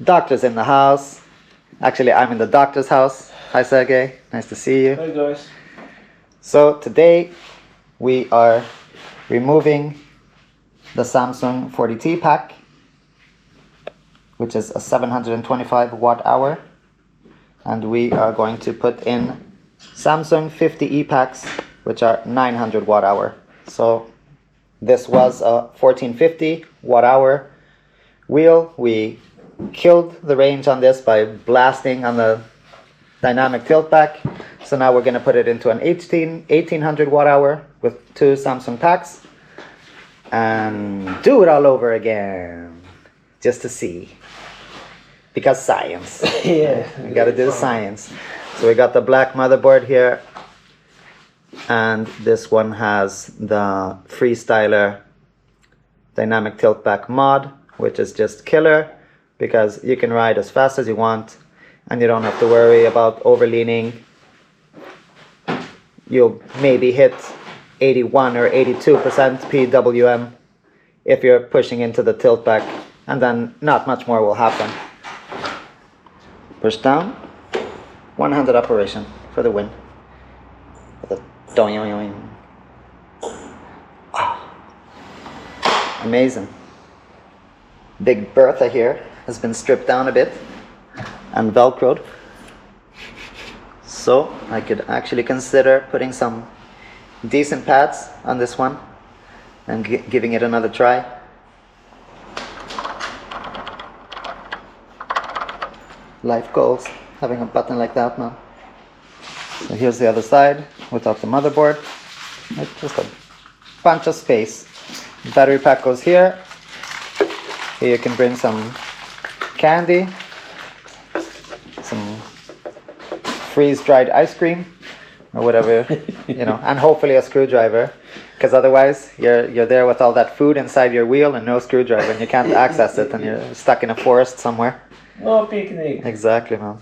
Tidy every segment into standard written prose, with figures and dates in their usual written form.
Doctor's in the house. Actually, I'm in the doctor's house. Hi, Sergey. Nice to see you. Hi guys. So today we are removing the Samsung 40T pack, which is a 725 watt hour, and we are going to put in Samsung 50E packs, which are 900 watt hour. So this was a 1450 watt hour wheel. We killed the range on this by blasting on the dynamic tilt back. So now we're going to put it into an 1800 watt hour with 2 Samsung packs and do it all over again just to see, because science. Yeah. We got to do the science. So we got the black motherboard here, and this one has the Freestyler dynamic tilt back mod, which is just killer because you can ride as fast as you want and you don't have to worry about overleaning. You'll maybe hit 81 or 82% PWM if you're pushing into the tilt back, and then not much more will happen. Push down, one-handed operation for the win. With a doing. Amazing. Big Bertha here has been stripped down a bit and velcroed. So I could actually consider putting some decent pads on this one and giving it another try. Life goals, having a button like that, man. So here's the other side without the motherboard. It's just a bunch of space. Battery pack goes here. Here you can bring some candy, some freeze-dried ice cream, or whatever, you know, and hopefully a screwdriver, because otherwise you're there with all that food inside your wheel and no screwdriver, and you can't access it, and you're stuck in a forest somewhere. No picnic. Exactly, man.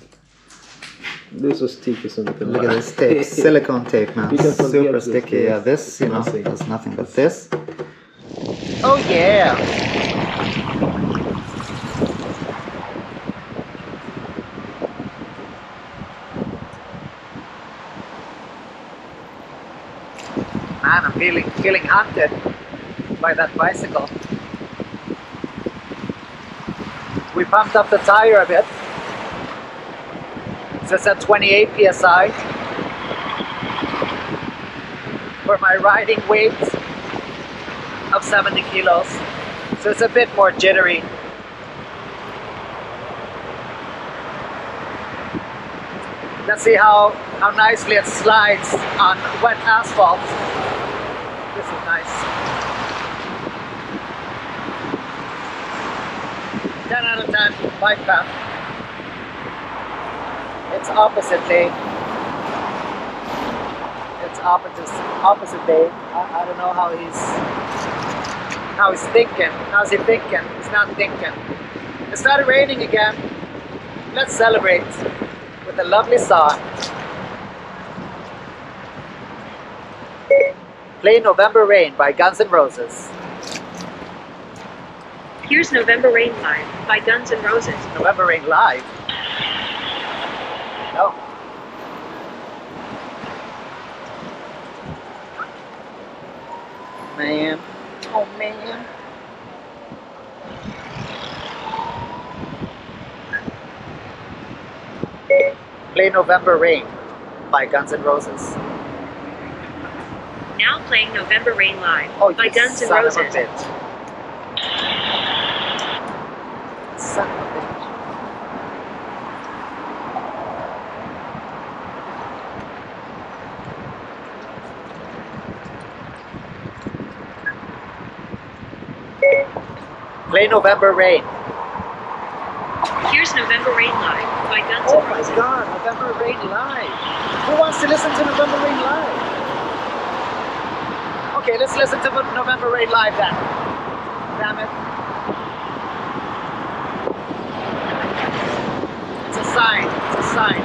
This was sticky, so Look at this tape, silicone tape, man. Super sticky. Yeah, this, you know, does nothing but this. Oh yeah! Man, I'm feeling haunted by that bicycle. We pumped up the tire a bit. So it's at 28 psi for my riding weight of 70 kilos. So it's a bit more jittery. Let's see how nicely it slides on wet asphalt. This is nice. 10 out of 10, bike path. It's opposite day. It's opposite day. I don't know how he's thinking. How's he thinking? He's not thinking. It started raining again. Let's celebrate with a lovely song. Play November Rain by Guns N' Roses. Here's November Rain Live by Guns N' Roses. November Rain Live? No. Man. Oh man. Play November Rain by Guns N' Roses. Now playing November Rain Live by Guns N' son Roses. of a bitch. Son of a bitch. Play November Rain. Here's November Rain Live by Guns Oh N' my Roses. god, November Rain Live. Who wants to listen to November Rain Live? Okay, let's listen to November Rain Live then. Damn it. It's a sign. It's a sign.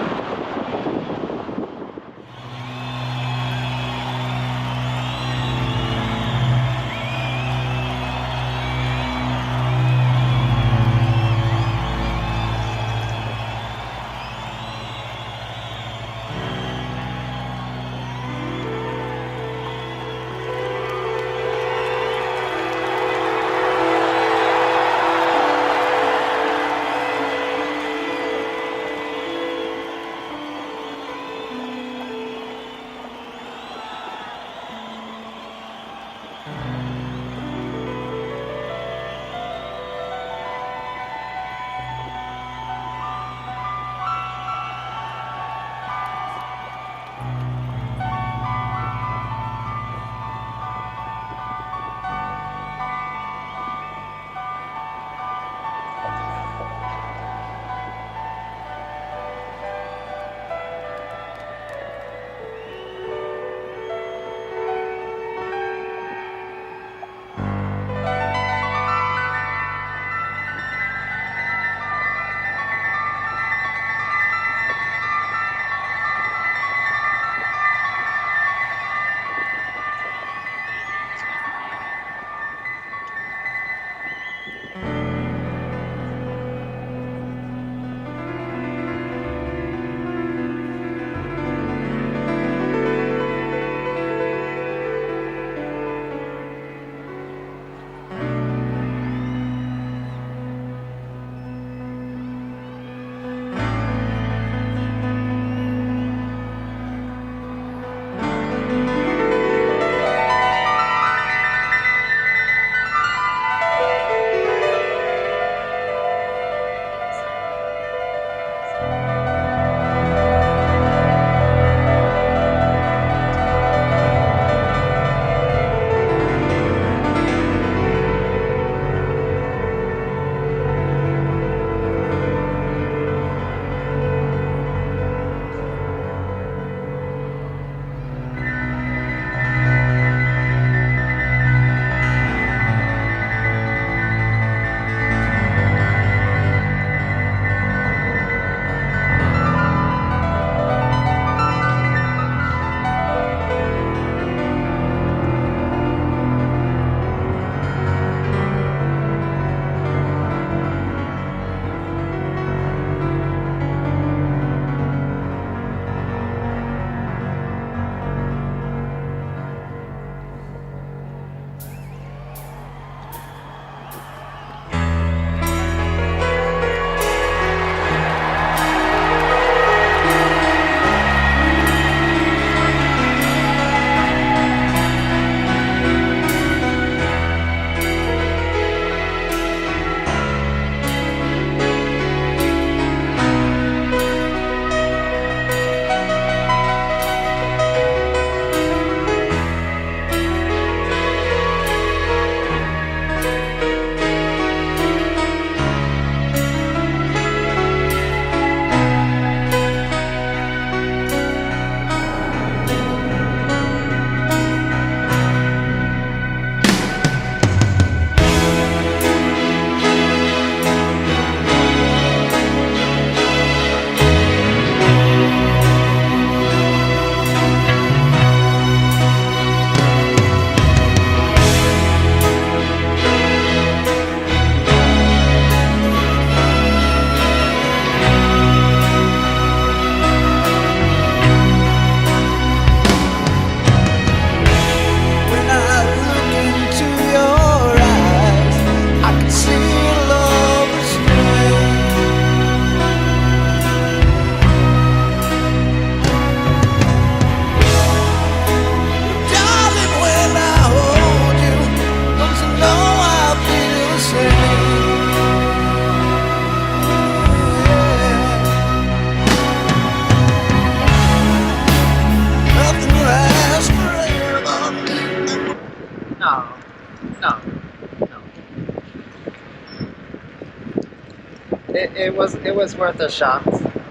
it was worth a shot.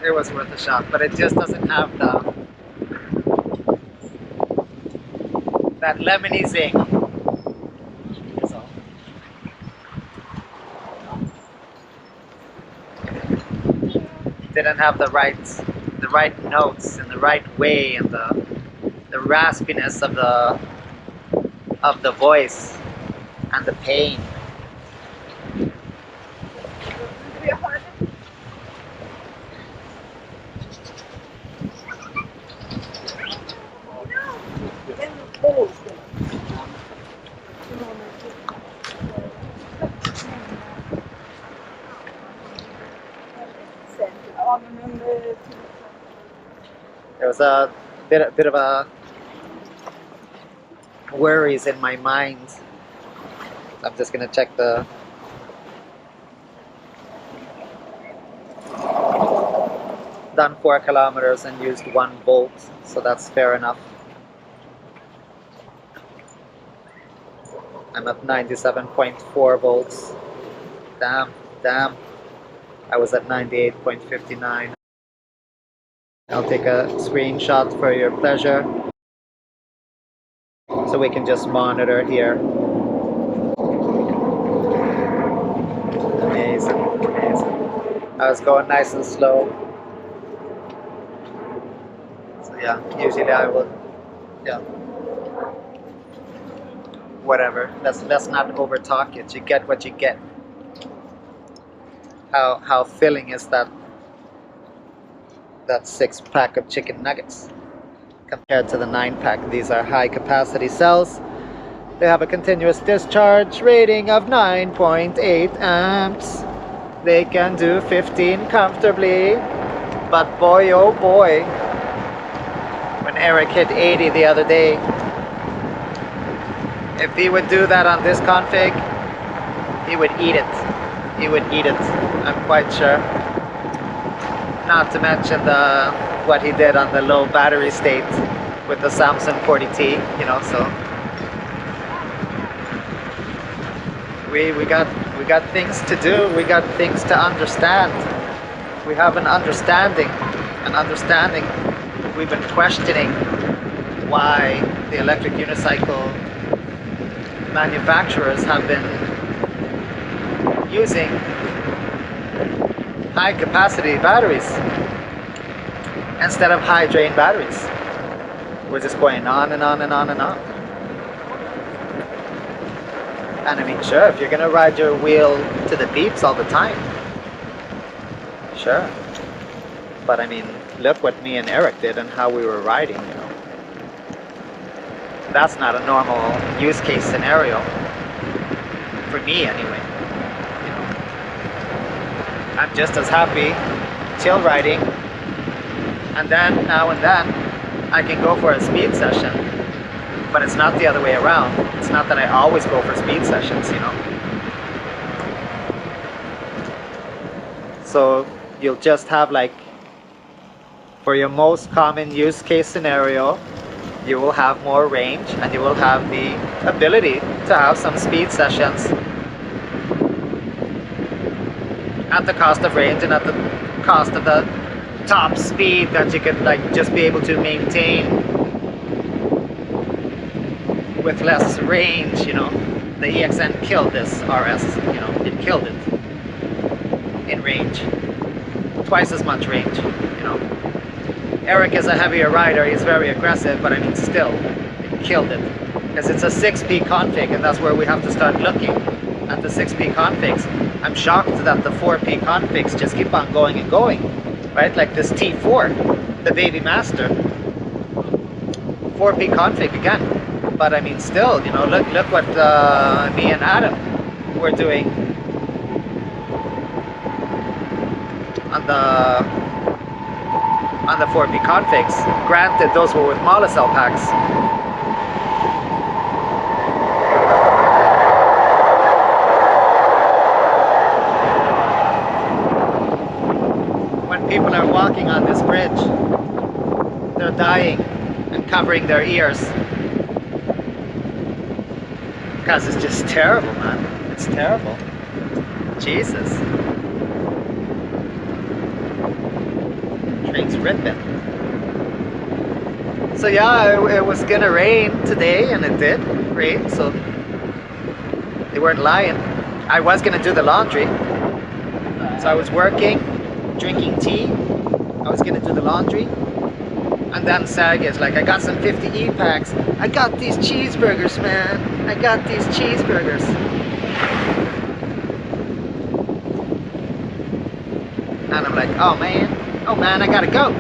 It was worth a shot, but it just doesn't have that lemony zing. So. Didn't have the right notes in the right way, and the raspiness of the voice and the pain. There was a bit of a worries in my mind. I'm just gonna check the done 4 kilometers and used 1 volt, so that's fair enough. I'm at 97.4 volts. Damn. I was at 98.59. I'll take a screenshot for your pleasure, so we can just monitor here. Amazing. I was going nice and slow. So yeah, usually I would, yeah. Whatever. Let's not over talk it. You get what you get. How filling is that 6-pack of chicken nuggets compared to the 9-pack? These are high capacity cells. They have a continuous discharge rating of 9.8 amps. They can do 15 comfortably, but boy oh boy, when Eric hit 80 the other day, if he would do that on this config, he would eat it. I'm quite sure. Not to mention what he did on the low battery state with the Samsung 40T, you know, so we got things to do, we got things to understand. We have an understanding. We've been questioning why the electric unicycle manufacturers have been using high capacity batteries instead of high drain batteries. We're just going on and on. And I mean, sure, if you're gonna ride your wheel to the beeps all the time, sure. But I mean, look what me and Eric did and how we were riding, you know. That's not a normal use case scenario. For me anyway. You know. I'm just as happy chill riding, and then now and then I can go for a speed session. But it's not the other way around. It's not that I always go for speed sessions, you know. So you'll just have, like, for your most common use case scenario, you will have more range and you will have the ability to have some speed sessions at the cost of range and at the cost of the top speed that you could, like, just be able to maintain with less range, you know. The EXN killed this RS, you know, it killed it in range. Twice as much range, you know. Eric is a heavier rider, he's very aggressive, but I mean, still, it killed it. Because it's a 6P config, and that's where we have to start looking at the 6P configs. I'm shocked that the 4P configs just keep on going and going, right? Like this T4, the baby master, 4P config again. But I mean, still, you know, look what me and Adam were doing on the 4P configs. Granted, those were with monocell packs. When people are walking on this bridge, they're dying and covering their ears. Because it's just terrible, man. It's terrible. Jesus. thing's ripping. So yeah, it was gonna rain today, and it did rain, so they weren't lying. I was gonna do the laundry. So I was working, drinking tea. I was gonna do the laundry. And then Sag is like, I got some 50 packs. I got these cheeseburgers, man. I got these cheeseburgers. And I'm like, oh man, I gotta go.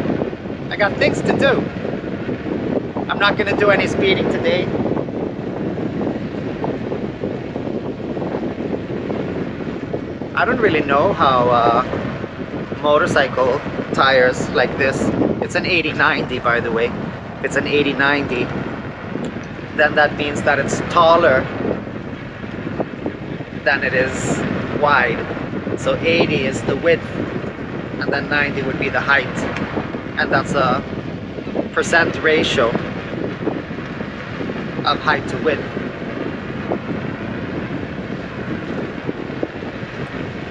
I got things to do. I'm not gonna do any speeding today. I don't really know how motorcycle tires like this. It's an 80/90, by the way. If it's an 80/90, then that means that it's taller than it is wide. So 80 is the width, and then 90 would be the height. And that's a percent ratio of height to width.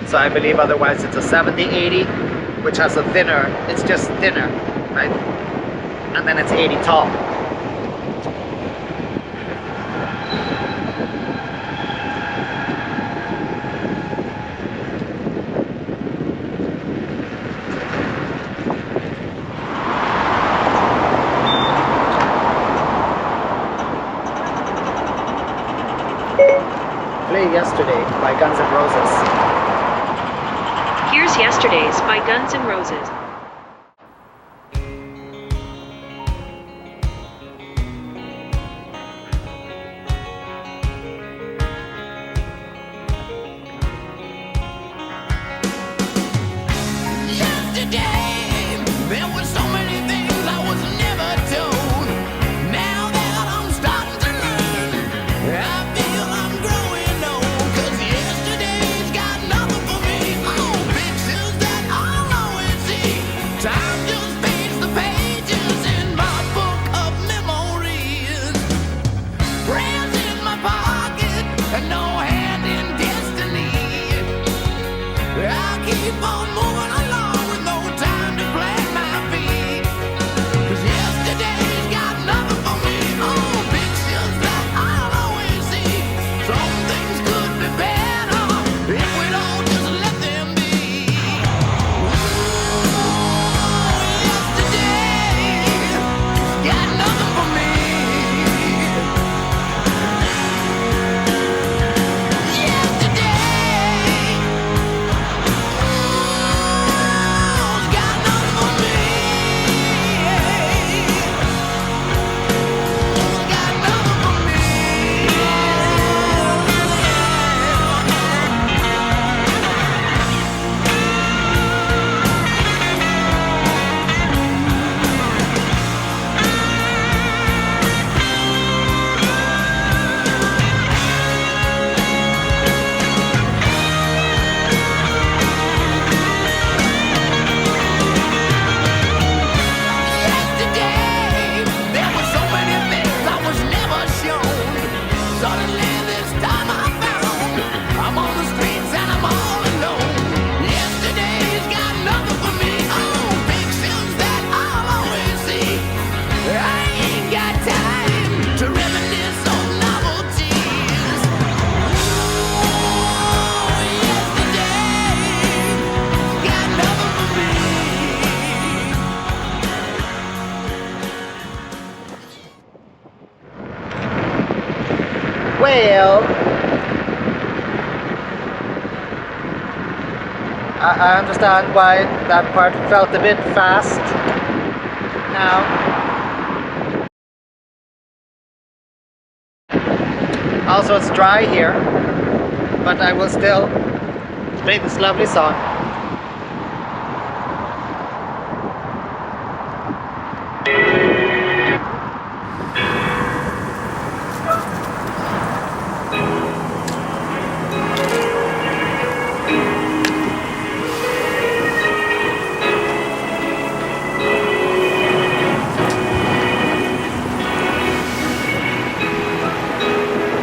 So I believe otherwise it's a 70/80, which has a thinner, it's just thinner, right? And then it's 80 tall. Play Yesterday by Guns N' Roses. Here's Yesterday's by Guns N' Roses. Well, I understand why that part felt a bit fast now. Also, it's dry here, but I will still play this lovely song.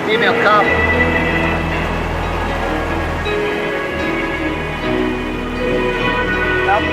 Female cop. Nope.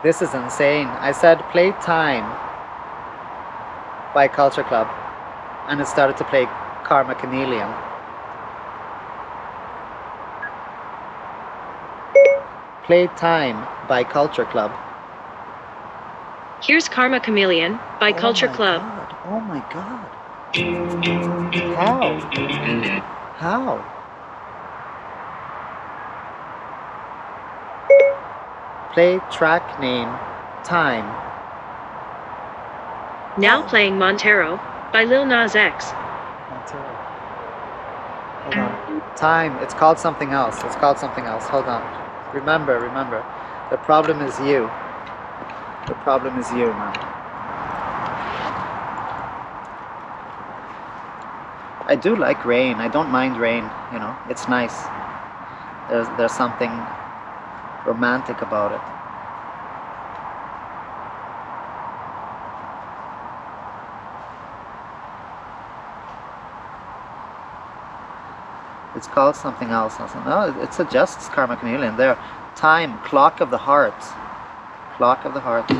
This is insane. I said play Time by Culture Club, and it started to play Karma Chameleon. Play Time by Culture Club. Here's Karma Chameleon by Culture Oh my Club. God. Oh my god. How? How? Play track name Time. Now playing Montero by Lil Nas X. Hold on. Time. It's called something else. It's called something else. Hold on. Remember. The problem is you. The problem is you, man. I do like rain. I don't mind rain, you know. It's nice. There's something romantic about it. It's called something else. No, it suggests Karma Chameleon. There. Time. Clock of the Heart. Clock of the Heart.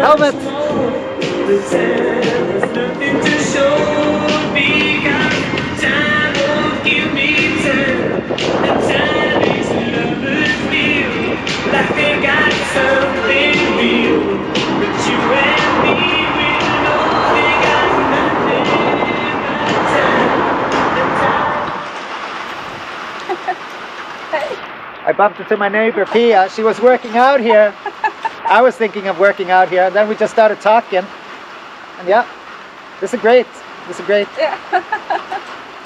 Helmet! I bumped into my neighbor Pia. She was working out here. I was thinking of working out here, and then we just started talking. And yeah, this is great. This is great. Yeah.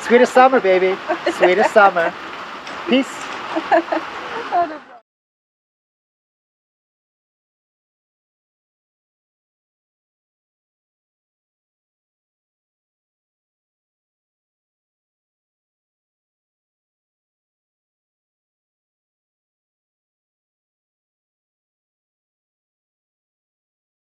Swedish summer, baby. Swedish summer. Peace. Oh, det är bra.